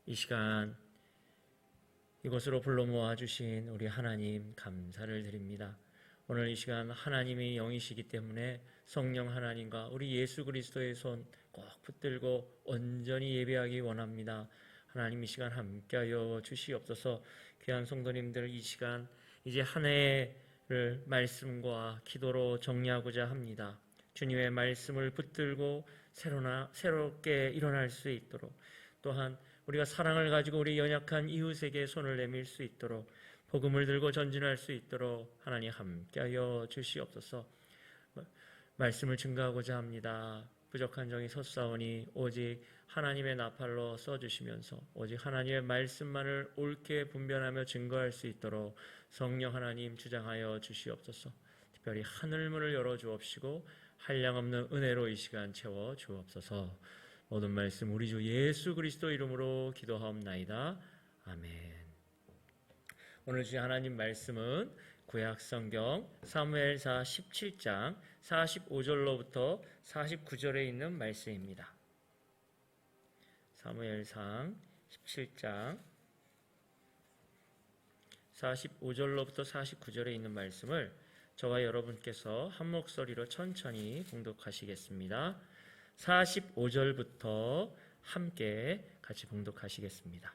이 시간 이곳으로 불러 모아주신 우리 하나님 감사를 드립니다. 오늘 이 시간 하나님이 영이시기 때문에 성령 하나님과 우리 예수 그리스도의 손 꼭 붙들고 온전히 예배하기 원합니다. 하나님 이 시간 함께하여 주시옵소서. 귀한 성도님들, 이 시간 이제 한 해를 말씀과 기도로 정리하고자 합니다. 주님의 말씀을 붙들고 새롭게 일어날 수 있도록, 또한 우리가 사랑을 가지고 우리 연약한 이웃에게 손을 내밀 수 있도록, 복음을 들고 전진할 수 있도록 하나님 함께하여 주시옵소서. 말씀을 증거하고자 합니다. 부족한 종이 섰사오니 오직 하나님의 나팔로 써주시면서 오직 하나님의 말씀만을 옳게 분별하며 증거할 수 있도록 성령 하나님 주장하여 주시옵소서. 특별히 하늘문을 열어주옵시고 한량없는 은혜로 이 시간 채워 주옵소서. 모든 말씀 우리 주 예수 그리스도 이름으로 기도하옵나이다. 아멘. 오늘 주신 하나님 말씀은 구약 성경 사무엘사 17장 45절로부터 49절에 있는 말씀입니다. 사무엘상 17장 45절로부터 49절에 있는 말씀을 저와 여러분께서 한 목소리로 천천히 봉독하시겠습니다. 45절부터 함께 같이 봉독하시겠습니다.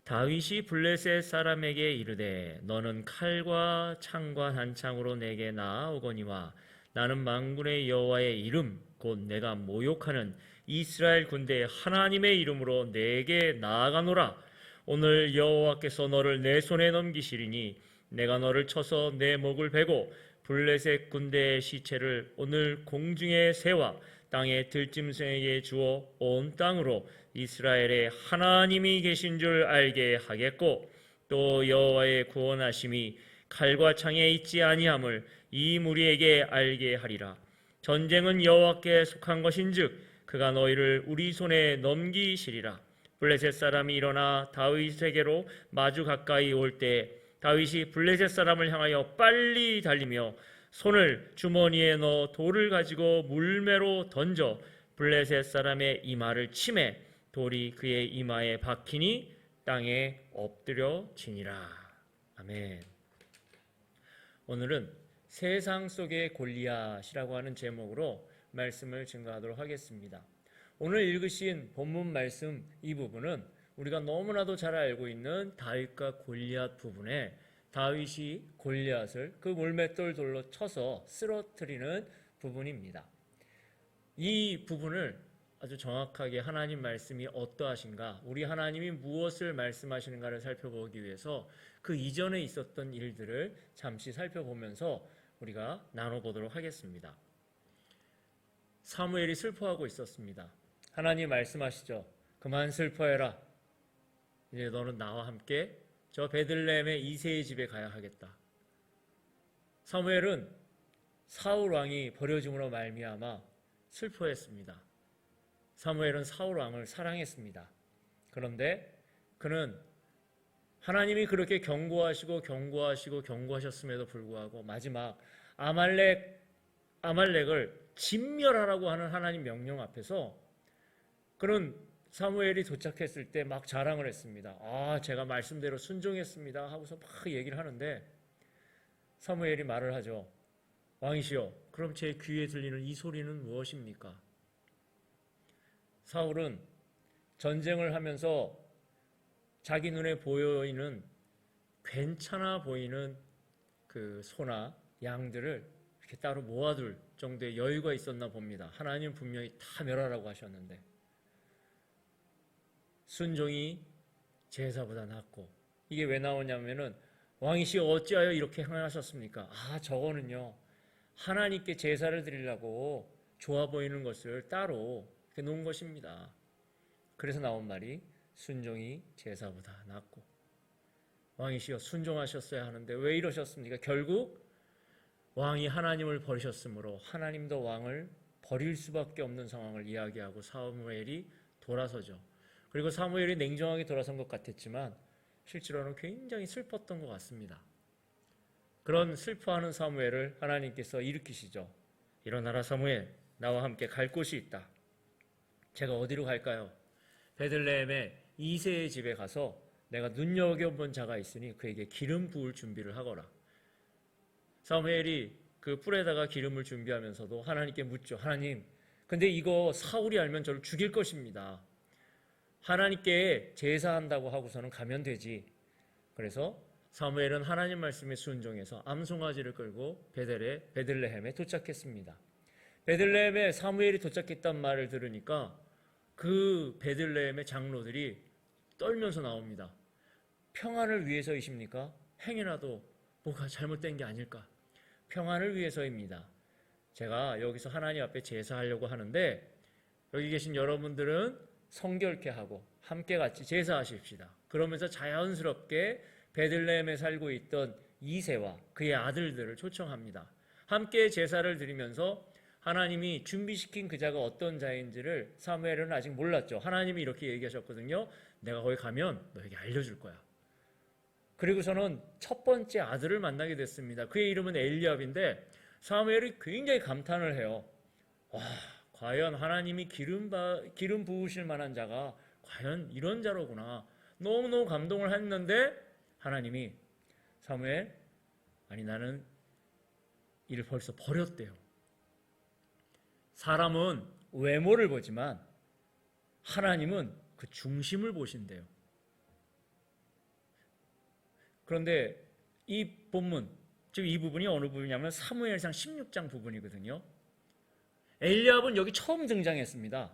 다윗이 블레셋 사람에게 이르되 너는 칼과 창과 단창으로 내게 나아오거니와 나는 만군의 여호와의 이름 곧 내가 모욕하는 이스라엘 군대의 하나님의 이름으로 내게 나아가노라. 오늘 여호와께서 너를 내 손에 넘기시리니 내가 너를 쳐서 내 목을 베고 블레셋 군대의 시체를 오늘 공중의 새와 땅의 들짐승에게 주어 온 땅으로 이스라엘의 하나님이 계신 줄 알게 하겠고 또 여호와의 구원하심이 칼과 창에 있지 아니함을 이 무리에게 알게 하리라. 전쟁은 여호와께 속한 것인즉 그가 너희를 우리 손에 넘기시리라. 블레셋 사람이 일어나 다윗에게로 마주 가까이 올 때 다윗이 블레셋 사람을 향하여 빨리 달리며 손을 주머니에 넣어 돌을 가지고 물매로 던져 블레셋 사람의 이마를 치매 돌이 그의 이마에 박히니 땅에 엎드려지니라. 아멘. 오늘은 세상 속의 골리앗이라고 하는 제목으로 말씀을 증거하도록 하겠습니다. 오늘 읽으신 본문 말씀 이 부분은 우리가 너무나도 잘 알고 있는 다윗과 골리앗 부분에 다윗이 골리앗을 그 물맷돌 돌로 쳐서 쓰러뜨리는 부분입니다. 이 부분을 아주 정확하게 하나님 말씀이 어떠하신가, 우리 하나님이 무엇을 말씀하시는가를 살펴보기 위해서 그 이전에 있었던 일들을 잠시 살펴보면서 우리가 나눠보도록 하겠습니다. 사무엘이 슬퍼하고 있었습니다. 하나님 말씀하시죠. 그만 슬퍼해라. 이제 너는 나와 함께 저 베들레헴의 이새의 집에 가야 하겠다. 사무엘은 사울 왕이 버려짐으로 말미암아 슬퍼했습니다. 사무엘은 사울 왕을 사랑했습니다. 그런데 그는 하나님이 그렇게 경고하셨음에도 불구하고 마지막 아말렉을 진멸하라고 하는 하나님 명령 앞에서 그는 사무엘이 도착했을 때 막 자랑을 했습니다. 제가 말씀대로 순종했습니다 하고서 막 얘기를 하는데 사무엘이 말을 하죠. 왕이시여, 그럼 제 귀에 들리는 이 소리는 무엇입니까? 사울은 전쟁을 하면서 자기 눈에 보이는 괜찮아 보이는 그 소나 양들을 이렇게 따로 모아둘 정도의 여유가 있었나 봅니다. 하나님 분명히 다 멸하라고 하셨는데 순종이 제사보다 낫고, 이게 왜 나오냐면은 왕이시여 어찌하여 이렇게 행하셨습니까? 저거는요 하나님께 제사를 드리려고 좋아 보이는 것을 따로 이렇게 놓은 것입니다. 그래서 나온 말이 순종이 제사보다 낫고, 왕이시여 순종하셨어야 하는데 왜 이러셨습니까? 결국 왕이 하나님을 버리셨으므로 하나님도 왕을 버릴 수밖에 없는 상황을 이야기하고 사무엘이 돌아서죠. 그리고 사무엘이 냉정하게 돌아선 것 같았지만 실제로는 굉장히 슬펐던 것 같습니다. 그런 슬퍼하는 사무엘을 하나님께서 일으키시죠. 일어나라 사무엘, 나와 함께 갈 곳이 있다. 제가 어디로 갈까요? 베들레헴에 이새의 집에 가서 내가 눈여겨본 자가 있으니 그에게 기름 부을 준비를 하거라. 사무엘이 그 뿔에다가 기름을 준비하면서도 하나님께 묻죠. 하나님, 근데 이거 사울이 알면 저를 죽일 것입니다. 하나님께 제사한다고 하고서는 가면 되지. 그래서 사무엘은 하나님 말씀에 순종해서 암송아지를 끌고 베들레헴에 도착했습니다. 베들레헴에 사무엘이 도착했단 말을 들으니까 그 베들레헴의 장로들이 떨면서 나옵니다. 평안을 위해서이십니까? 행여라도 뭐가 잘못된 게 아닐까? 평안을 위해서입니다. 제가 여기서 하나님 앞에 제사하려고 하는데 여기 계신 여러분들은 성결케 하고 함께 같이 제사하십시다. 그러면서 자연스럽게 베들레헴에 살고 있던 이새와 그의 아들들을 초청합니다. 함께 제사를 드리면서 하나님이 준비시킨 그 자가 어떤 자인지를 사무엘은 아직 몰랐죠. 하나님이 이렇게 얘기하셨거든요. 내가 거기 가면 너에게 알려줄 거야. 그리고서는 첫 번째 아들을 만나게 됐습니다. 그의 이름은 엘리압인데 사무엘이 굉장히 감탄을 해요. 와, 과연 하나님이 기름 부으실 만한 자가 과연 이런 자로구나. 너무너무 감동을 했는데 하나님이 사무엘, 아니 나는 이를 벌써 버렸대요. 사람은 외모를 보지만 하나님은 그 중심을 보신대요. 그런데 이 본문, 즉 이 부분이 어느 부분이냐면 사무엘상 16장 부분이거든요. 엘리압은 여기 처음 등장했습니다.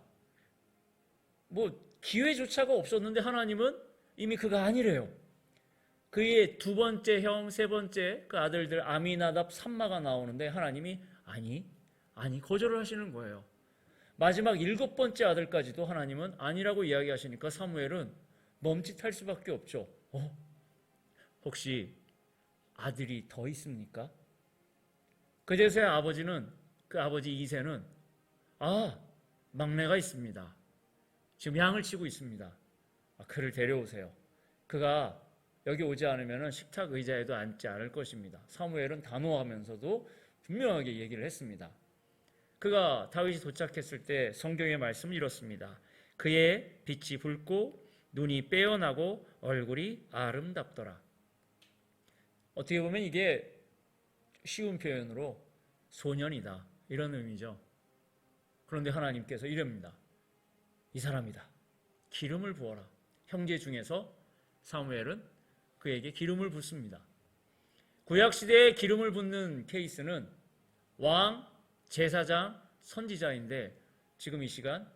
뭐 기회조차가 없었는데 하나님은 이미 그가 아니래요. 그의 두 번째 형, 세 번째 그 아들들 아미나답, 삼마가 나오는데 하나님이 아니 거절을 하시는 거예요. 마지막 일곱 번째 아들까지도 하나님은 아니라고 이야기하시니까 사무엘은 멈칫할 수밖에 없죠. 혹시 아들이 더 있습니까? 그제서야 그 아버지 이새는 막내가 있습니다. 지금 양을 치고 있습니다. 그를 데려오세요. 그가 여기 오지 않으면 식탁 의자에도 앉지 않을 것입니다. 사무엘은 단호하면서도 분명하게 얘기를 했습니다. 그가 다윗이 도착했을 때 성경의 말씀은 이렇습니다. 그의 빛이 붉고 눈이 빼어나고 얼굴이 아름답더라. 어떻게 보면 이게 쉬운 표현으로 소년이다 이런 의미죠. 그런데 하나님께서 이럽니다. 이 사람이다. 기름을 부어라. 형제 중에서 사무엘은 그에게 기름을 붓습니다. 구약시대에 기름을 붓는 케이스는 왕, 제사장, 선지자인데 지금 이 시간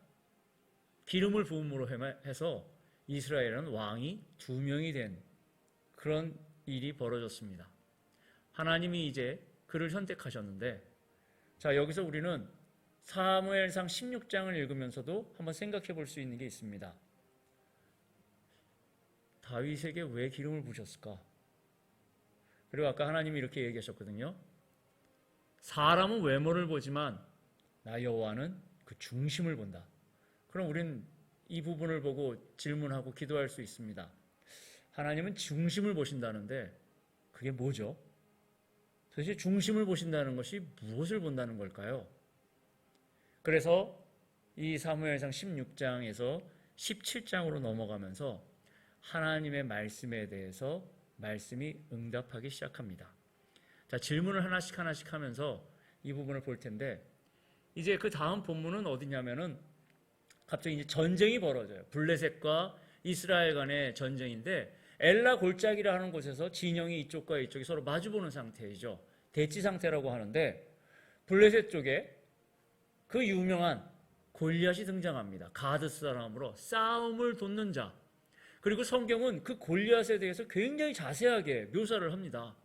기름을 부음으로 해서 이스라엘은 왕이 2명이 된 그런 일이 벌어졌습니다. 하나님이 이제 그를 선택하셨는데 자, 여기서 우리는 사무엘상 16장을 읽으면서도 한번 생각해 볼 수 있는 게 있습니다. 다윗에게 왜 기름을 부으셨을까? 그리고 아까 하나님이 이렇게 얘기하셨거든요. 사람은 외모를 보지만 나 여호와는 그 중심을 본다. 그럼 우린 이 부분을 보고 질문하고 기도할 수 있습니다. 하나님은 중심을 보신다는데 그게 뭐죠? 도대체 중심을 보신다는 것이 무엇을 본다는 걸까요? 그래서 이 사무엘상 16장에서 17장으로 넘어가면서 하나님의 말씀에 대해서 말씀이 응답하기 시작합니다. 자, 질문을 하나씩 하면서 이 부분을 볼 텐데 이제 그 다음 본문은 어디냐면은 갑자기 이제 전쟁이 벌어져요. 블레셋과 이스라엘 간의 전쟁인데 엘라 골짜기라 하는 곳에서 진영이 이쪽과 이쪽이 서로 마주보는 상태이죠. 대치 상태라고 하는데 블레셋 쪽에 그 유명한 골리앗이 등장합니다. 가드 사람으로 싸움을 돋는 자. 그리고 성경은 그 골리앗에 대해서 굉장히 자세하게 묘사를 합니다.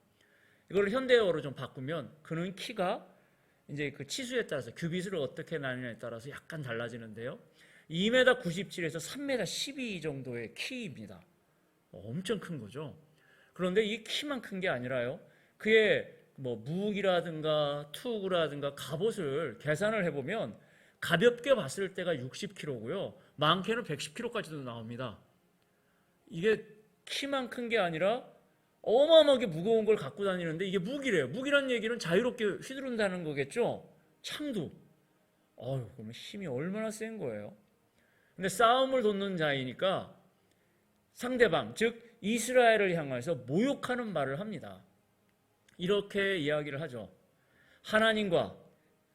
이걸 현대어로 좀 바꾸면 그는 키가 이제 그 치수에 따라서 규빗으로 어떻게 나뉘냐에 따라서 약간 달라지는데요. 2m 97에서 3m 12 정도의 키입니다. 엄청 큰 거죠. 그런데 이 키만 큰 게 아니라요. 그의 무기라든가 투구라든가 갑옷을 계산을 해보면 가볍게 봤을 때가 60kg고요. 많게는 110kg까지도 나옵니다. 이게 키만 큰 게 아니라 어마어마하게 무거운 걸 갖고 다니는데 이게 무기래요. 무기란 얘기는 자유롭게 휘두른다는 거겠죠. 창도. 그러면 힘이 얼마나 센 거예요. 근데 싸움을 돋는 자이니까 상대방, 즉 이스라엘을 향해서 모욕하는 말을 합니다. 이렇게 이야기를 하죠. 하나님과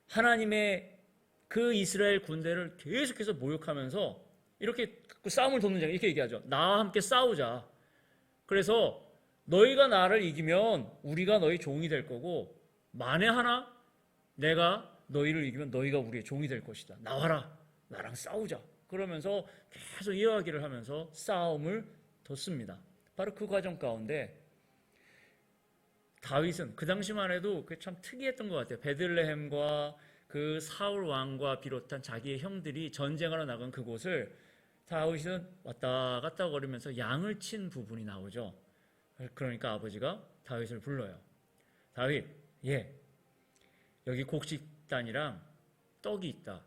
하나님의 그 이스라엘 군대를 계속해서 모욕하면서 이렇게 그 싸움을 돕는 장 이렇게 얘기하죠. 나와 함께 싸우자. 그래서 너희가 나를 이기면 우리가 너희 종이 될 거고, 만에 하나 내가 너희를 이기면 너희가 우리의 종이 될 것이다. 나와라. 나랑 싸우자. 그러면서 계속 이야기를 하면서 싸움을 뒀습니다. 바로 그 과정 가운데 다윗은 그 당시만 해도 참 특이했던 것 같아요. 베들레헴과 그 사울 왕과 비롯한 자기의 형들이 전쟁하러 나간 그곳을 다윗은 왔다 갔다 거리면서 양을 친 부분이 나오죠. 그러니까 아버지가 다윗을 불러요. 다윗, 여기 곡식단이랑 떡이 있다.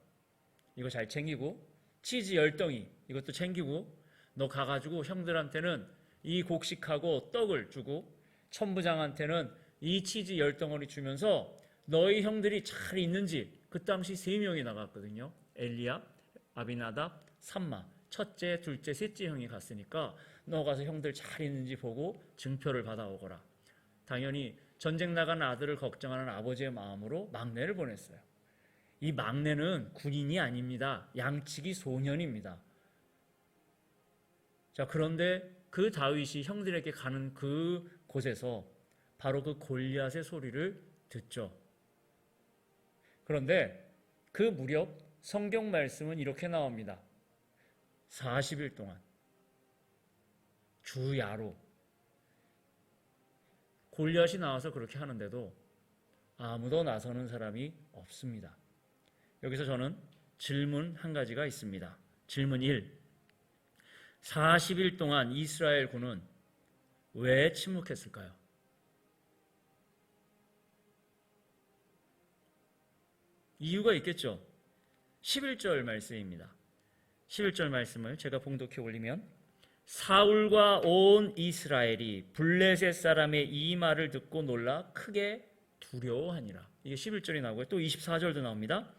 이거 잘 챙기고, 치즈 10덩이 이것도 챙기고, 너 가가지고 형들한테는 이 곡식하고 떡을 주고, 천부장한테는 이 치즈 10덩어리 주면서 너희 형들이 잘 있는지, 그 당시 3명이 나갔거든요. 엘리압, 아비나답, 삼마. 첫째, 둘째, 셋째 형이 갔으니까 너 가서 형들 잘 있는지 보고 증표를 받아오거라. 당연히 전쟁 나간 아들을 걱정하는 아버지의 마음으로 막내를 보냈어요. 이 막내는 군인이 아닙니다. 양치기 소년입니다. 자, 그런데 그 다윗이 형들에게 가는 그 곳에서 바로 그 골리앗의 소리를 듣죠. 그런데 그 무렵 성경 말씀은 이렇게 나옵니다. 40일 동안 주야로 골리앗이 나와서 그렇게 하는데도 아무도 나서는 사람이 없습니다. 여기서 저는 질문 한 가지가 있습니다. 질문 1. 40일 동안 이스라엘 군은 왜 침묵했을까요? 이유가 있겠죠. 11절 말씀입니다. 11절 말씀을 제가 봉독해 올리면, 사울과 온 이스라엘이 블레셋 사람의 이 말을 듣고 놀라 크게 두려워하니라. 이게 11절이 나오고요. 또 24절도 나옵니다.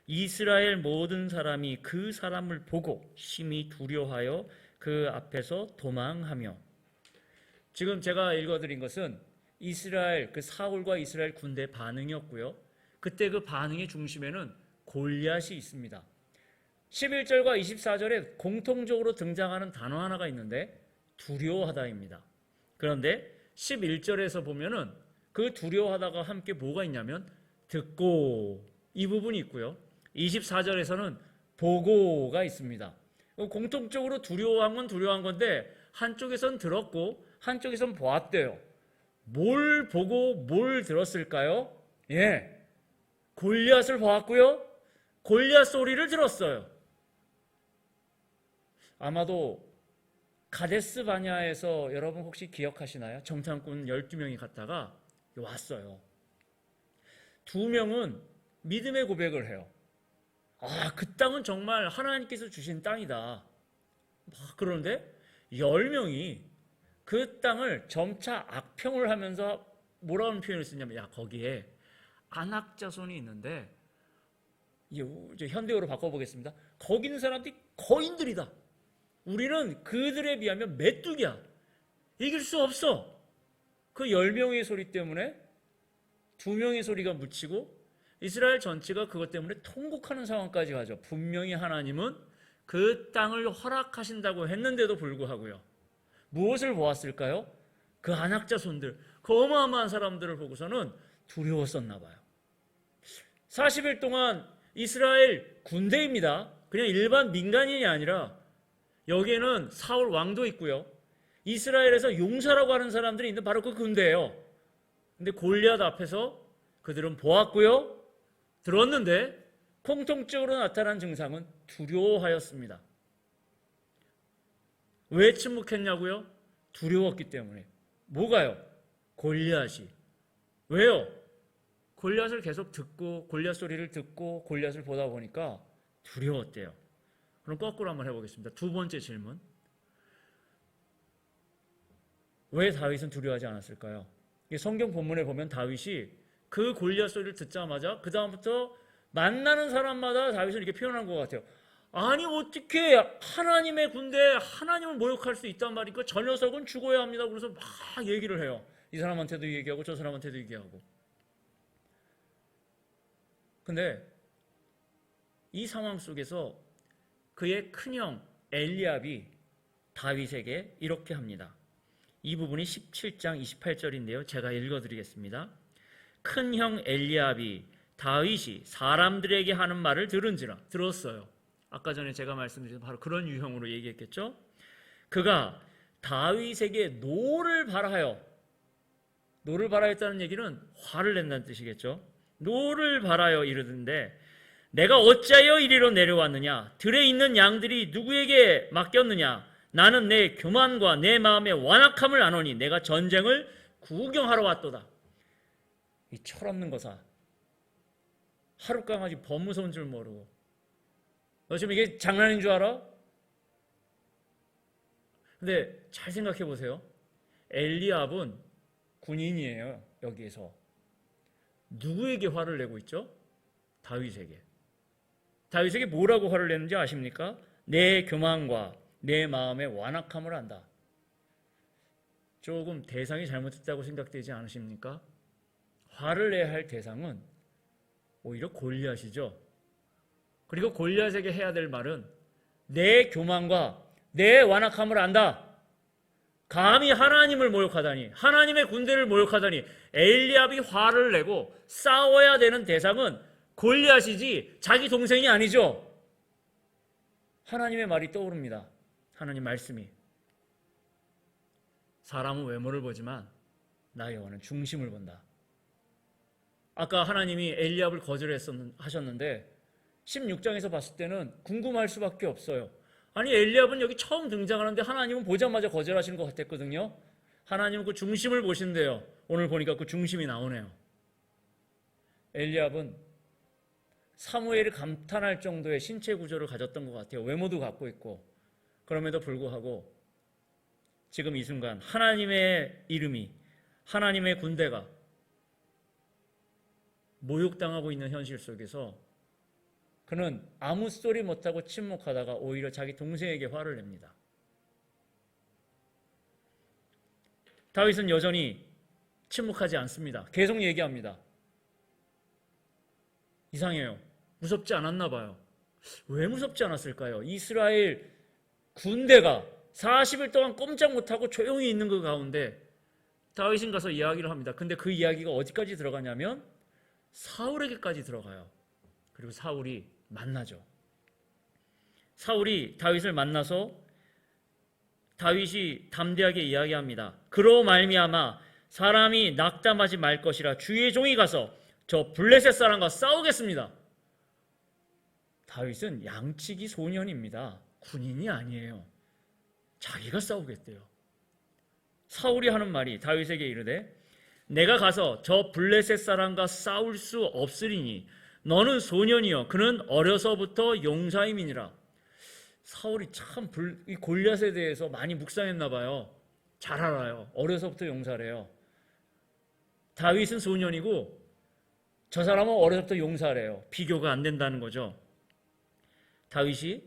이스라엘 모든 사람이 그 사람을 보고 심히 두려워하여 그 앞에서 도망하며. 지금 제가 읽어드린 것은 이스라엘, 그 사울과 이스라엘 군대 반응이었고요. 그때 그 반응의 중심에는 골리앗이 있습니다. 11절과 24절에 공통적으로 등장하는 단어 하나가 있는데 두려워하다입니다. 그런데 11절에서 보면은 그 두려워하다가 함께 뭐가 있냐면 듣고, 이 부분이 있고요. 24절에서는 보고가 있습니다. 공통적으로 두려워한 건 두려워한 건데 한쪽에선 들었고 한쪽에선 보았대요. 뭘 보고 뭘 들었을까요? 골리앗을 보았고요. 골리앗 소리를 들었어요. 아마도 가데스 바냐에서 여러분 혹시 기억하시나요? 정탐꾼 12명이 갔다가 왔어요. 2명은 믿음의 고백을 해요. 그 땅은 정말 하나님께서 주신 땅이다. 그런데 10명이 그 땅을 점차 악평을 하면서 뭐라는 표현을 쓰냐면, 거기에 안악자손이 있는데, 이제 현대어로 바꿔보겠습니다. 거기 있는 사람들이 거인들이다. 우리는 그들에 비하면 메뚜기야. 이길 수 없어. 그 10명의 소리 때문에 2명의 소리가 묻히고 이스라엘 전체가 그것 때문에 통곡하는 상황까지 가죠. 분명히 하나님은 그 땅을 허락하신다고 했는데도 불구하고요. 무엇을 보았을까요? 그 안악자손들, 그 어마어마한 사람들을 보고서는 두려웠었나 봐요. 40일 동안 이스라엘 군대입니다. 그냥 일반 민간인이 아니라 여기에는 사울 왕도 있고요. 이스라엘에서 용사라고 하는 사람들이 있는 바로 그 군대예요. 근데 골리앗 앞에서 그들은 보았고요. 들었는데 공통적으로 나타난 증상은 두려워하였습니다. 왜 침묵했냐고요? 두려웠기 때문에. 뭐가요? 골리앗이. 왜요? 골리앗을 계속 듣고 골리앗 소리를 듣고 골리앗을 보다 보니까 두려웠대요. 그럼 거꾸로 한번 해보겠습니다. 2번째 질문. 왜 다윗은 두려워하지 않았을까요? 성경 본문에 보면 다윗이 그 골리앗 소리를 듣자마자 그 다음부터 만나는 사람마다 다윗은 이렇게 표현한 것 같아요. 아니 어떻게 하나님의 군대에 하나님을 모욕할 수 있단 말이니까 저 녀석은 죽어야 합니다. 그래서 막 얘기를 해요. 이 사람한테도 얘기하고 저 사람한테도 얘기하고. 근데 이 상황 속에서 그의 큰형 엘리압이 다윗에게 이렇게 합니다. 이 부분이 17장 28절인데요. 제가 읽어드리겠습니다. 큰형 엘리압이 다윗이 사람들에게 하는 말을 들었어요. 아까 전에 제가 말씀드린 바로 그런 유형으로 얘기했겠죠. 그가 다윗에게 노를 발하여, 노를 발하였다는 얘기는 화를 낸다는 뜻이겠죠. 노를 발하여 이르는데 내가 어찌하여 이리로 내려왔느냐? 들에 있는 양들이 누구에게 맡겼느냐? 나는 내 교만과 내 마음의 완악함을 아노니 내가 전쟁을 구경하러 왔도다. 이 철없는 거사, 하룻강아지 범무서운 줄 모르고, 너 지금 이게 장난인 줄 알아? 근데 잘 생각해 보세요. 엘리압은 군인이에요. 여기에서 누구에게 화를 내고 있죠? 다윗에게. 다윗에게 뭐라고 화를 내는지 아십니까? 내 교만과 내 마음의 완악함을 안다. 조금 대상이 잘못됐다고 생각되지 않으십니까? 화를 내야 할 대상은 오히려 골리앗이죠. 그리고 골리앗에게 해야 될 말은 내 교만과 내 완악함을 안다. 감히 하나님을 모욕하다니, 하나님의 군대를 모욕하다니. 엘리압이 화를 내고 싸워야 되는 대상은 골리앗이지 자기 동생이 아니죠. 하나님의 말이 떠오릅니다. 하나님 말씀이. 사람은 외모를 보지만 나의 영혼은 중심을 본다. 아까 하나님이 엘리압을 거절하셨는데 16장에서 봤을 때는 궁금할 수밖에 없어요. 아니 엘리압은 여기 처음 등장하는데 하나님은 보자마자 거절하시는 것 같았거든요. 하나님은 그 중심을 보신대요. 오늘 보니까 그 중심이 나오네요. 엘리압은 사무엘이 감탄할 정도의 신체 구조를 가졌던 것 같아요. 외모도 갖고 있고. 그럼에도 불구하고 지금 이 순간 하나님의 이름이, 하나님의 군대가 모욕당하고 있는 현실 속에서 그는 아무 소리 못하고 침묵하다가 오히려 자기 동생에게 화를 냅니다. 다윗은 여전히 침묵하지 않습니다. 계속 얘기합니다. 이상해요. 무섭지 않았나 봐요. 왜 무섭지 않았을까요? 이스라엘 군대가 40일 동안 꼼짝 못하고 조용히 있는 그 가운데 다윗은 가서 이야기를 합니다. 근데 그 이야기가 어디까지 들어가냐면 사울에게까지 들어가요. 그리고 사울이 만나죠. 사울이 다윗을 만나서 다윗이 담대하게 이야기합니다. 그로 말미암아 사람이 낙담하지 말 것이라 주의 종이 가서 저 블레셋 사람과 싸우겠습니다. 다윗은 양치기 소년입니다. 군인이 아니에요. 자기가 싸우겠대요. 사울이 하는 말이 다윗에게 이르되 내가 가서 저 블레셋 사람과 싸울 수 없으리니 너는 소년이여 그는 어려서부터 용사임이니라. 사울이 참 이 골리앗에 대해서 많이 묵상했나 봐요. 잘 알아요. 어려서부터 용사래요. 다윗은 소년이고 저 사람은 어려서부터 용사래요. 비교가 안 된다는 거죠. 다윗이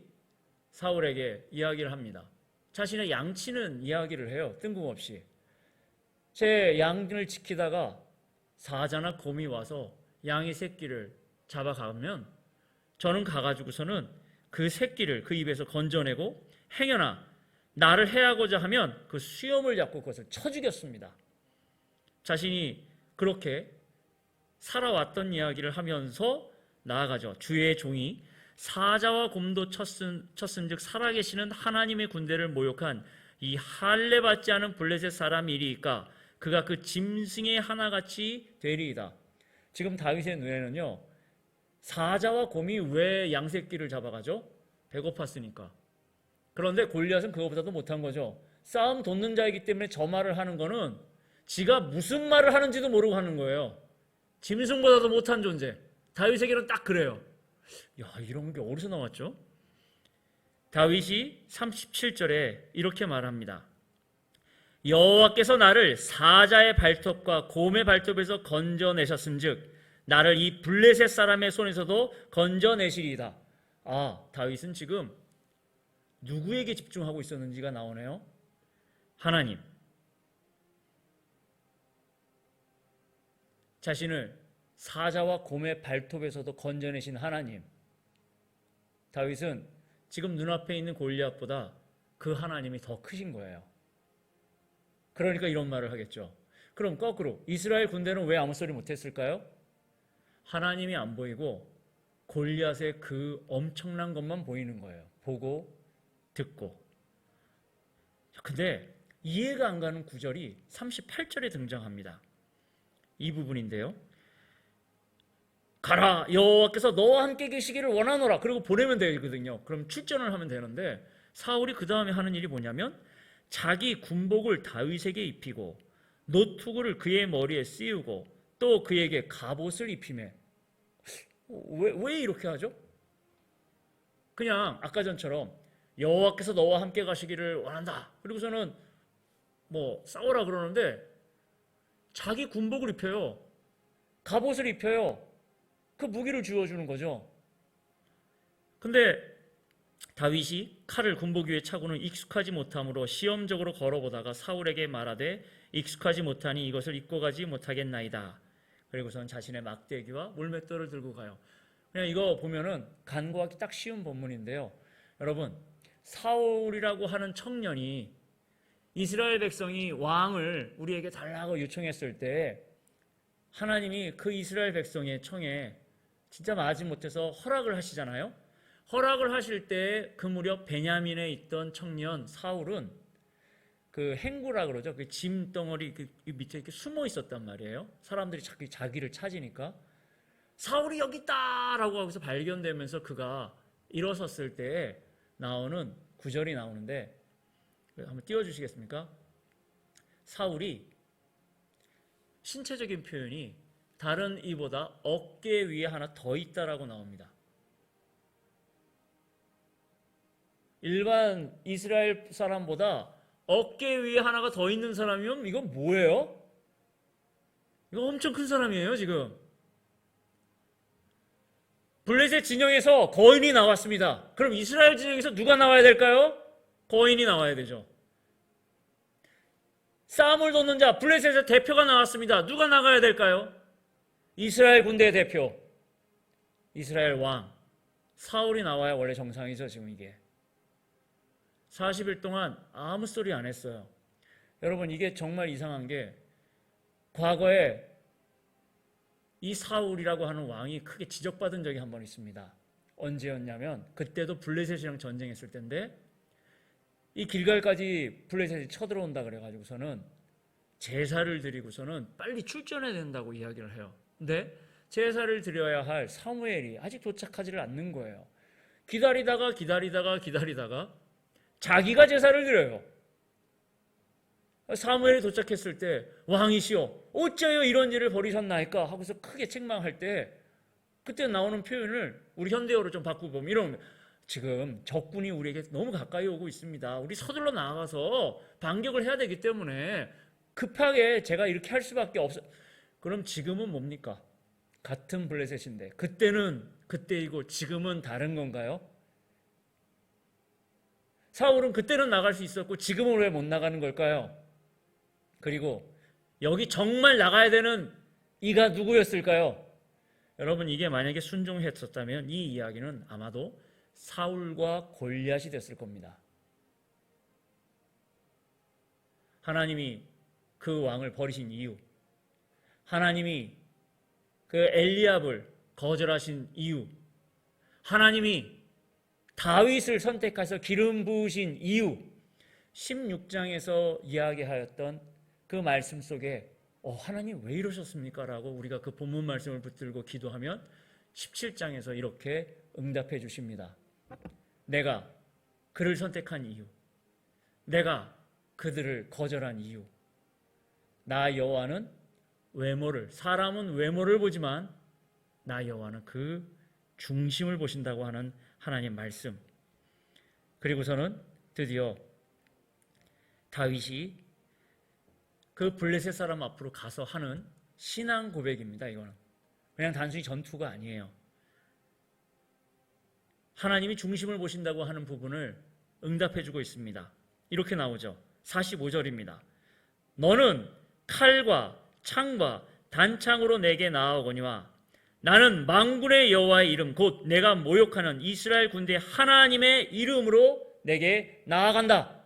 사울에게 이야기를 합니다. 자신의 양치는 이야기를 해요. 뜬금없이. 제 양을 지키다가 사자나 곰이 와서 양의 새끼를 잡아가면 저는 가가지고서는 그 새끼를 그 입에서 건져내고 행여나 나를 해하고자 하면 그 수염을 잡고 그것을 쳐 죽였습니다. 자신이 그렇게 살아왔던 이야기를 하면서 나아가죠. 주의 종이 사자와 곰도 쳤은즉 살아계시는 하나님의 군대를 모욕한 이 할례 받지 않은 블레셋 사람이리이까 그가 그 짐승의 하나같이 되리이다. 지금 다윗의 눈에는요, 사자와 곰이 왜 양새끼를 잡아가죠? 배고팠으니까. 그런데 골리앗은 그거보다도 못한 거죠. 싸움 돋는 자이기 때문에 저 말을 하는 거는 지가 무슨 말을 하는지도 모르고 하는 거예요. 짐승보다도 못한 존재. 다윗에게는 딱 그래요. 야, 이런 게 어디서 나왔죠? 다윗이 37절에 이렇게 말합니다. 여호와께서 나를 사자의 발톱과 곰의 발톱에서 건져내셨은즉 나를 이 블레셋 사람의 손에서도 건져내시리이다. 다윗은 지금 누구에게 집중하고 있었는지가 나오네요. 하나님. 자신을 사자와 곰의 발톱에서도 건져내신 하나님. 다윗은 지금 눈앞에 있는 골리앗보다 그 하나님이 더 크신 거예요. 그러니까 이런 말을 하겠죠. 그럼 거꾸로 이스라엘 군대는 왜 아무 소리 못했을까요? 하나님이 안 보이고 골리앗의 그 엄청난 것만 보이는 거예요. 보고 듣고. 근데 이해가 안 가는 구절이 38절에 등장합니다. 이 부분인데요. 가라, 여호와께서 너와 함께 계시기를 원하노라. 그리고 보내면 되거든요. 그럼 출전을 하면 되는데 사울이 그 다음에 하는 일이 뭐냐면 자기 군복을 다윗에게 입히고 노투구를 그의 머리에 씌우고 또 그에게 갑옷을 입히매. 왜 이렇게 하죠? 그냥 아까 전처럼 여호와께서 너와 함께 가시기를 원한다. 그리고서는 뭐 싸우라 그러는데 자기 군복을 입혀요. 갑옷을 입혀요. 그 무기를 주어주는 거죠. 근데 다윗이 칼을 군복 위에 차고는 익숙하지 못함으로 시험적으로 걸어보다가 사울에게 말하되 익숙하지 못하니 이것을 입고 가지 못하겠나이다. 그리고선 자신의 막대기와 물맷돌을 들고 가요. 그냥 이거 보면은 간구하기 딱 쉬운 본문인데요. 여러분, 사울이라고 하는 청년이 이스라엘 백성이 왕을 우리에게 달라고 요청했을 때 하나님이 그 이스라엘 백성의 청에 진짜 마지못해서 허락을 하시잖아요. 허락을 하실 때 그 무렵 베냐민에 있던 청년 사울은 그 행구라 그러죠. 그 짐덩어리 그 밑에 이렇게 숨어 있었단 말이에요. 사람들이 자기를 찾으니까 사울이 여기 있다라고 하고서 발견되면서 그가 일어섰을 때 나오는 구절이 나오는데 한번 띄워주시겠습니까? 사울이 신체적인 표현이 다른 이보다 어깨 위에 하나 더 있다라고 나옵니다. 일반 이스라엘 사람보다 어깨 위에 하나가 더 있는 사람이면 이건 뭐예요? 이거 엄청 큰 사람이에요, 지금. 블레셋 진영에서 거인이 나왔습니다. 그럼 이스라엘 진영에서 누가 나와야 될까요? 거인이 나와야 되죠. 싸움을 돕는 자, 블레셋의 대표가 나왔습니다. 누가 나가야 될까요? 이스라엘 군대의 대표, 이스라엘 왕, 사울이 나와야 원래 정상이죠, 지금 이게. 40일 동안 아무 소리 안 했어요. 여러분, 이게 정말 이상한 게 과거에 이 사울이라고 하는 왕이 크게 지적받은 적이 한 번 있습니다. 언제였냐면 그때도 블레셋이랑 전쟁했을 때인데 이 길갈까지 블레셋이 쳐들어온다 그래가지고서는 제사를 드리고서는 빨리 출전해야 된다고 이야기를 해요. 근데 제사를 드려야 할 사무엘이 아직 도착하지를 않는 거예요. 기다리다가 자기가 제사를 드려요. 사무엘이 도착했을 때 왕이시여 어째요 이런 일을 벌이셨나이까 하고서 크게 책망할 때 그때 나오는 표현을 우리 현대어로 좀 바꾸고 보면 이런 지금 적군이 우리에게 너무 가까이 오고 있습니다. 우리 서둘러 나아가서 반격을 해야 되기 때문에 급하게 제가 이렇게 할 수밖에 없어. 그럼 지금은 뭡니까? 같은 블레셋인데 그때는 그때이고 지금은 다른 건가요? 사울은 그때는 나갈 수 있었고 지금은 왜 못 나가는 걸까요? 그리고 여기 정말 나가야 되는 이가 누구였을까요? 여러분, 이게 만약에 순종했었다면 이 이야기는 아마도 사울과 골리앗이 됐을 겁니다. 하나님이 그 왕을 버리신 이유, 하나님이 그 엘리압을 거절하신 이유, 하나님이 다윗을 선택해서 기름 부으신 이유, 16장에서 이야기하였던 그 말씀 속에 하나님 왜 이러셨습니까? 라고 우리가 그 본문 말씀을 붙들고 기도하면 17장에서 이렇게 응답해 주십니다. 내가 그를 선택한 이유, 내가 그들을 거절한 이유, 나 여호와는 사람은 외모를 보지만 나 여호와는 그 중심을 보신다고 하는 하나님 말씀. 그리고서는 드디어 다윗이 그 블레셋 사람 앞으로 가서 하는 신앙 고백입니다. 이거는 그냥 단순히 전투가 아니에요. 하나님이 중심을 보신다고 하는 부분을 응답해 주고 있습니다. 이렇게 나오죠. 45절입니다. 너는 칼과 창과 단창으로 내게 나아오거니와 나는 만군의 여호와의 이름 곧 내가 모욕하는 이스라엘 군대 하나님의 이름으로 내게 나아간다.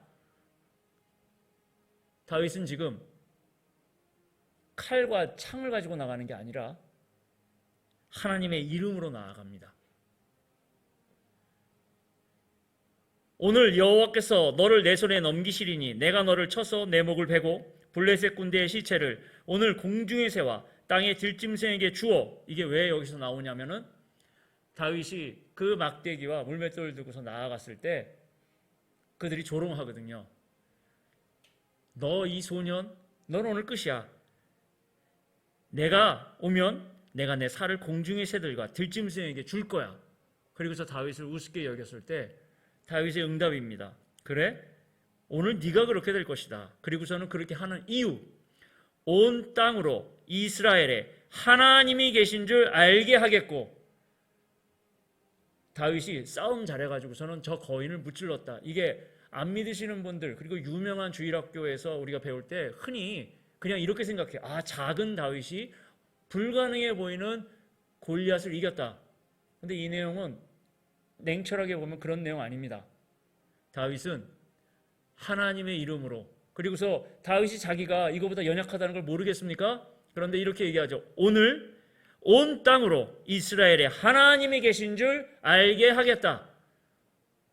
다윗은 지금 칼과 창을 가지고 나가는 게 아니라 하나님의 이름으로 나아갑니다. 오늘 여호와께서 너를 내 손에 넘기시리니 내가 너를 쳐서 내 목을 베고 블레셋 군대의 시체를 오늘 공중의 새와 땅의 들짐승에게 주어. 이게 왜 여기서 나오냐면은 다윗이 그 막대기와 물맷돌을 들고서 나아갔을 때 그들이 조롱하거든요. 너 이 소년, 넌 오늘 끝이야. 내가 오면 내가 내 살을 공중의 새들과 들짐승에게 줄 거야. 그리고서 다윗을 우습게 여겼을 때 다윗의 응답입니다. 그래? 오늘 네가 그렇게 될 것이다. 그리고서는 그렇게 하는 이유, 온 땅으로 이스라엘에 하나님이 계신 줄 알게 하겠고, 다윗이 싸움 잘해가지고서는 저 거인을 무찔렀다. 이게 안 믿으시는 분들, 그리고 유명한 주일학교에서 우리가 배울 때 흔히 그냥 이렇게 생각해. 아, 작은 다윗이 불가능해 보이는 골리앗을 이겼다. 근데 이 내용은 냉철하게 보면 그런 내용 아닙니다. 다윗은 하나님의 이름으로, 그리고서 다윗이 자기가 이거보다 연약하다는 걸 모르겠습니까? 그런데 이렇게 얘기하죠. 오늘 온 땅으로 이스라엘에 하나님이 계신 줄 알게 하겠다.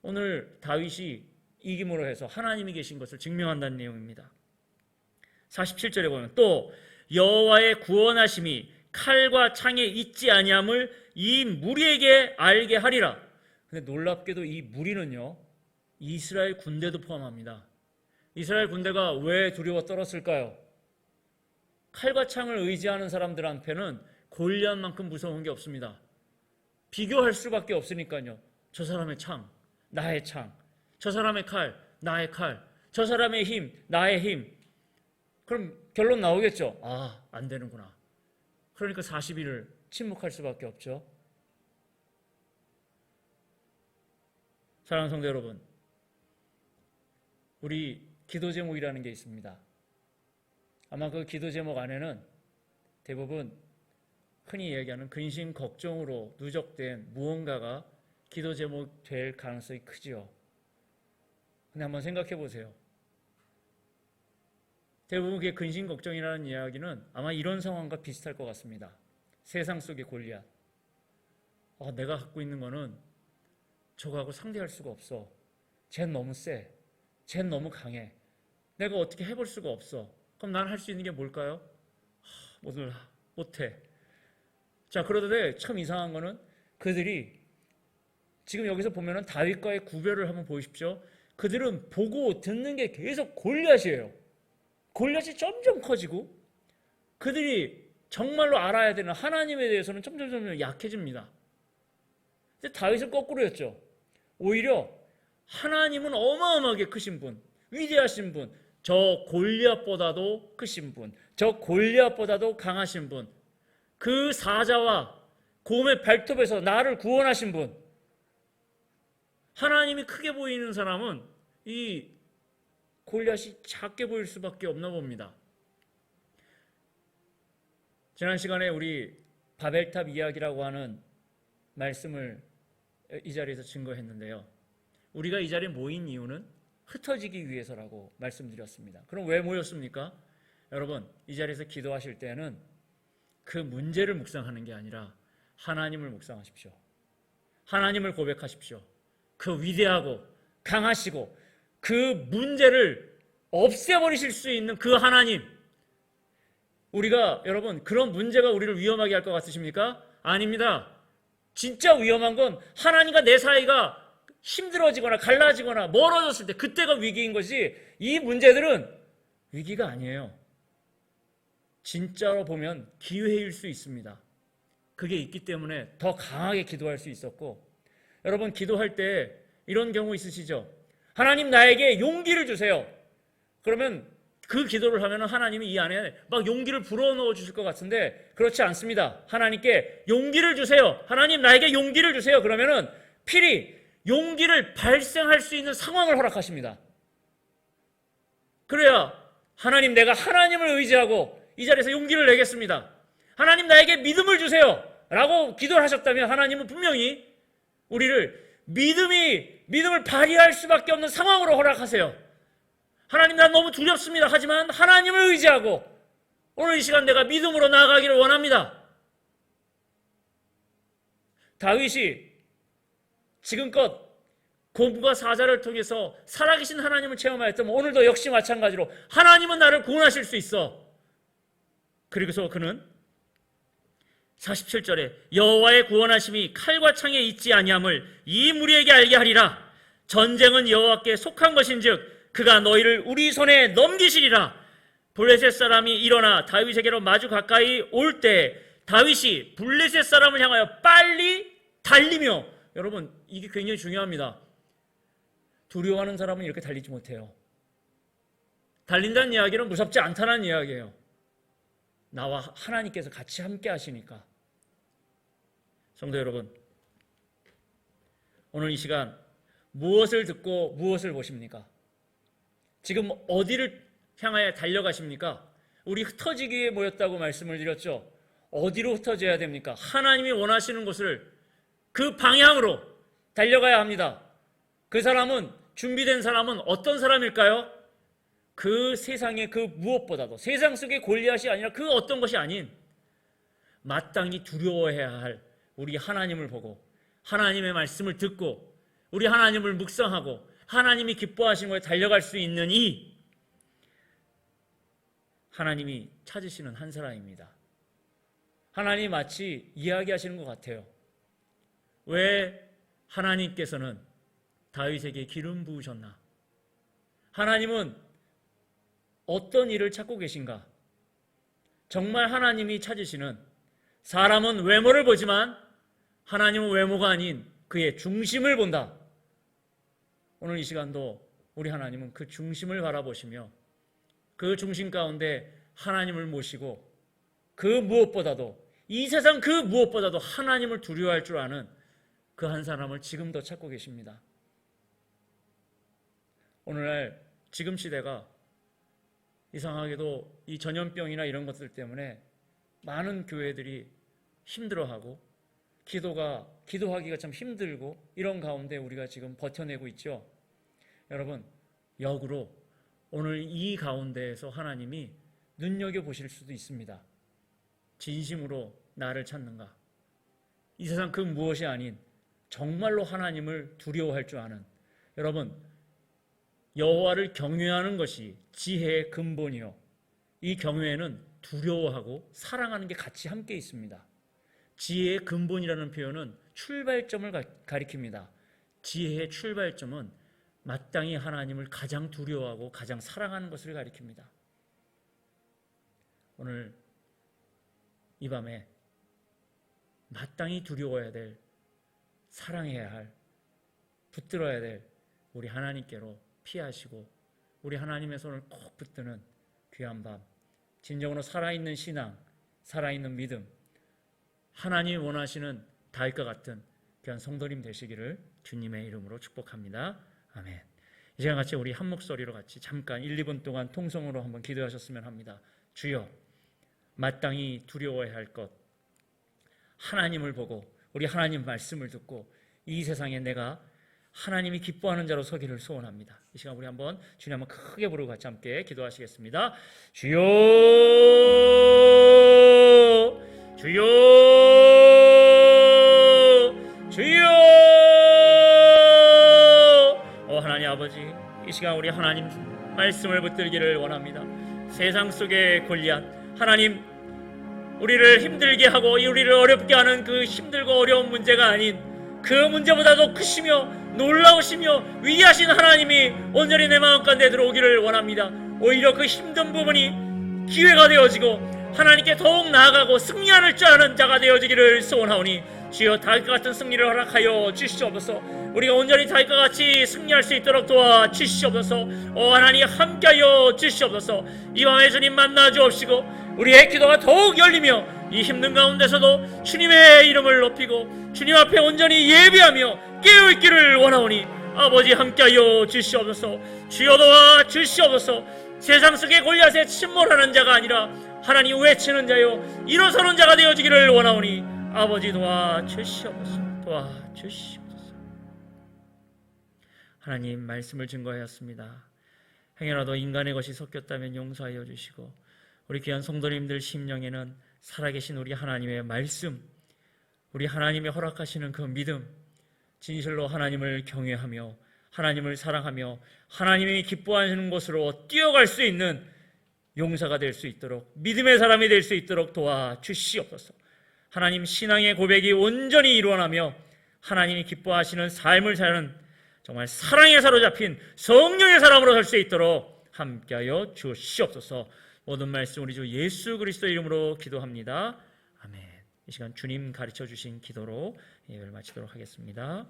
오늘 다윗이 이김으로 해서 하나님이 계신 것을 증명한다는 내용입니다. 47절에 보면 또 여호와의 구원하심이 칼과 창에 있지 아니함을 이 무리에게 알게 하리라. 근데 놀랍게도 이 무리는요, 이스라엘 군대도 포함합니다. 이스라엘 군대가 왜 두려워 떨었을까요? 칼과 창을 의지하는 사람들한테는 골리앗만큼 무서운 게 없습니다. 비교할 수밖에 없으니까요. 저 사람의 창, 나의 창. 저 사람의 칼, 나의 칼. 저 사람의 힘, 나의 힘. 그럼 결론 나오겠죠. 아, 안 되는구나. 그러니까 40일을 침묵할 수밖에 없죠. 사랑하는 성도 여러분, 우리 기도 제목이라는 게 있습니다. 아마 그 기도 제목 안에는 대부분 흔히 얘기하는 근심 걱정으로 누적된 무언가가 기도 제목 될 가능성이 크지요. 근데 한번 생각해 보세요. 대부분 그게 근심 걱정이라는 이야기는 아마 이런 상황과 비슷할 것 같습니다. 세상 속의 골리앗. 내가 갖고 있는 거는 저거하고 상대할 수가 없어. 쟨 너무 세. 쟨 너무 강해. 내가 어떻게 해볼 수가 없어. 그럼 난 할 수 있는 게 뭘까요? 못해. 자, 그러던데 참 이상한 거는 그들이 지금 여기서 보면은 다윗과의 구별을 한번 보십시오. 그들은 보고 듣는 게 계속 골리앗이에요. 골리앗이 점점 커지고 그들이 정말로 알아야 되는 하나님에 대해서는 점점 약해집니다. 근데 다윗은 거꾸로였죠. 오히려 하나님은 어마어마하게 크신 분, 위대하신 분, 저 골리앗보다도 크신 분, 저 골리앗보다도 강하신 분, 그 사자와 곰의 발톱에서 나를 구원하신 분. 하나님이 크게 보이는 사람은 이 골리앗이 작게 보일 수밖에 없나 봅니다. 지난 시간에 우리 바벨탑 이야기라고 하는 말씀을 이 자리에서 증거했는데요. 우리가 이 자리에 모인 이유는 흩어지기 위해서라고 말씀드렸습니다. 그럼 왜 모였습니까? 여러분, 이 자리에서 기도하실 때는 그 문제를 묵상하는 게 아니라 하나님을 묵상하십시오. 하나님을 고백하십시오. 그 위대하고 강하시고 그 문제를 없애버리실 수 있는 그 하나님. 우리가 여러분 그런 문제가 우리를 위험하게 할 것 같으십니까? 아닙니다. 진짜 위험한 건 하나님과 내 사이가 힘들어지거나 갈라지거나 멀어졌을 때 그때가 위기인 것이, 이 문제들은 위기가 아니에요. 진짜로 보면 기회일 수 있습니다. 그게 있기 때문에 더 강하게 기도할 수 있었고, 여러분 기도할 때 이런 경우 있으시죠? 하나님 나에게 용기를 주세요. 그러면 그 기도를 하면 하나님이 이 안에 막 용기를 불어넣어 주실 것 같은데 그렇지 않습니다. 하나님께 용기를 주세요. 하나님 나에게 용기를 주세요. 그러면은 필히 용기를 발생할 수 있는 상황을 허락하십니다. 그래야 하나님, 내가 하나님을 의지하고 이 자리에서 용기를 내겠습니다. 하나님, 나에게 믿음을 주세요 라고 기도를 하셨다면 하나님은 분명히 우리를 믿음을 발휘할 수밖에 없는 상황으로 허락하세요. 하나님, 난 너무 두렵습니다. 하지만 하나님을 의지하고 오늘 이 시간 내가 믿음으로 나아가기를 원합니다. 다윗이 지금껏 고문과 사자를 통해서 살아계신 하나님을 체험하였다면 오늘도 역시 마찬가지로 하나님은 나를 구원하실 수 있어. 그리고서 그는 47절에 여호와의 구원하심이 칼과 창에 있지 아니함을 이 무리에게 알게 하리라. 전쟁은 여호와께 속한 것인즉 그가 너희를 우리 손에 넘기시리라. 블레셋 사람이 일어나 다윗에게로 마주 가까이 올 때 다윗이 블레셋 사람을 향하여 빨리 달리며, 여러분 이게 굉장히 중요합니다. 두려워하는 사람은 이렇게 달리지 못해요. 달린다는 이야기는 무섭지 않다는 이야기예요. 나와 하나님께서 같이 함께 하시니까. 성도 여러분, 오늘 이 시간 무엇을 듣고 무엇을 보십니까? 지금 어디를 향하여 달려가십니까? 우리 흩어지기 위해 모였다고 말씀을 드렸죠. 어디로 흩어져야 됩니까? 하나님이 원하시는 곳을, 그 방향으로 달려가야 합니다. 그 사람은, 준비된 사람은 어떤 사람일까요? 그 세상의 그 무엇보다도, 세상 속의 골리앗이 아니라 그 어떤 것이 아닌 마땅히 두려워해야 할 우리 하나님을 보고 하나님의 말씀을 듣고 우리 하나님을 묵상하고 하나님이 기뻐하시는 곳에 달려갈 수 있는 이 하나님이 찾으시는 한 사람입니다. 하나님이 마치 이야기하시는 것 같아요. 왜 하나님께서는 다윗에게 기름 부으셨나? 하나님은 어떤 일을 찾고 계신가? 정말 하나님이 찾으시는, 사람은 외모를 보지만 하나님은 외모가 아닌 그의 중심을 본다. 오늘 이 시간도 우리 하나님은 그 중심을 바라보시며 그 중심 가운데 하나님을 모시고 그 무엇보다도, 이 세상 그 무엇보다도 하나님을 두려워할 줄 아는 그 한 사람을 지금도 찾고 계십니다. 오늘날 지금 시대가 이상하게도 이 전염병이나 이런 것들 때문에 많은 교회들이 힘들어하고 기도하기가 참 힘들고 이런 가운데 우리가 지금 버텨내고 있죠. 여러분, 역으로 오늘 이 가운데에서 하나님이 눈여겨보실 수도 있습니다. 진심으로 나를 찾는가? 이 세상 그 무엇이 아닌 정말로 하나님을 두려워할 줄 아는, 여러분, 여호와를 경외하는 것이 지혜의 근본이요, 이 경외에는 두려워하고 사랑하는 게 같이 함께 있습니다. 지혜의 근본이라는 표현은 출발점을 가리킵니다. 지혜의 출발점은 마땅히 하나님을 가장 두려워하고 가장 사랑하는 것을 가리킵니다. 오늘 이 밤에 마땅히 두려워해야 될, 사랑해야 할, 붙들어야 될 우리 하나님께로 피하시고 우리 하나님의 손을 꼭 붙드는 귀한 밤, 진정으로 살아있는 신앙, 살아있는 믿음, 하나님이 원하시는 다윗과 같은 귀한 성도님 되시기를 주님의 이름으로 축복합니다. 아멘. 이 시간 같이 우리 한 목소리로 같이 잠깐 1, 2분 동안 통성으로 한번 기도하셨으면 합니다. 주여, 마땅히 두려워해야 할 것, 하나님을 보고 우리 하나님 말씀을 듣고 이 세상에 내가 하나님이 기뻐하는 자로 서기를 소원합니다. 이 시간 우리 한번 주님 한번 크게 부르고 같이 함께 기도하시겠습니다. 주여, 주여, 주여. 하나님 아버지, 이 시간 우리 하나님 말씀을 붙들기를 원합니다. 세상 속의 골리앗, 하나님, 우리를 힘들게 하고 우리를 어렵게 하는 그 힘들고 어려운 문제가 아닌 그 문제보다도 크시며 놀라우시며 위대하신 하나님이 온전히 내 마음 가운데 들어오기를 원합니다. 오히려 그 힘든 부분이 기회가 되어지고 하나님께 더욱 나아가고 승리할 줄 아는 자가 되어지기를 소원하오니 주여 다윗과 같은 승리를 허락하여 주시옵소서. 우리가 온전히 다윗과 같이 승리할 수 있도록 도와 주시옵소서. 하나님 함께하여 주시옵소서. 이 밤에 주님 만나 주옵시고 우리의 기도가 더욱 열리며 이 힘든 가운데서도 주님의 이름을 높이고 주님 앞에 온전히 예배하며 깨어있기를 원하오니 아버지 함께하여 주시옵소서. 주여 도와 주시옵소서. 세상 속의 골리앗에 침몰하는 자가 아니라 하나님 외치는 자요 일어서는 자가 되어지기를 원하오니 아버지 도와 주시옵소서. 도와 주시옵소서. 하나님 말씀을 증거하였습니다. 행여라도 인간의 것이 섞였다면 용서하여 주시고 우리 귀한 성도님들 심령에는 살아계신 우리 하나님의 말씀, 우리 하나님의 허락하시는 그 믿음, 진실로 하나님을 경외하며 하나님을 사랑하며 하나님이 기뻐하시는 곳으로 뛰어갈 수 있는 용사가 될 수 있도록 믿음의 사람이 될 수 있도록 도와주시옵소서. 하나님 신앙의 고백이 온전히 일어나며 하나님이 기뻐하시는 삶을 사는 정말 사랑에 사로잡힌 성령의 사람으로 살 수 있도록 함께하여 주시옵소서. 모든 말씀 우리 주 예수 그리스도의 이름으로 기도합니다. 아멘. 이 시간 주님 가르쳐 주신 기도로 예배를 마치도록 하겠습니다.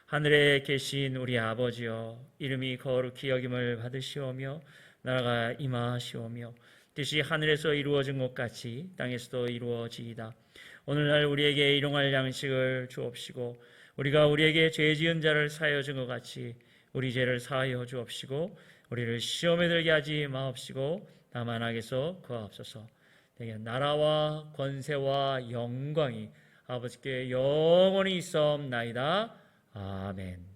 하늘에 계신 우리 아버지여, 이름이 거룩히 여김을 받으시오며 나라가 임하시오며 뜻이 하늘에서 이루어진 것 같이 땅에서도 이루어지이다. 오늘날 우리에게 일용할 양식을 주옵시고 우리가 우리에게 죄 지은 자를 사하여 준 것 같이 우리 죄를 사하여 주옵시고 우리를 시험에 들게 하지 마옵시고 다만 악에서 구하옵소서. 내게 나라와 권세와 영광이 아버지께 영원히 있사옵나이다. 아멘.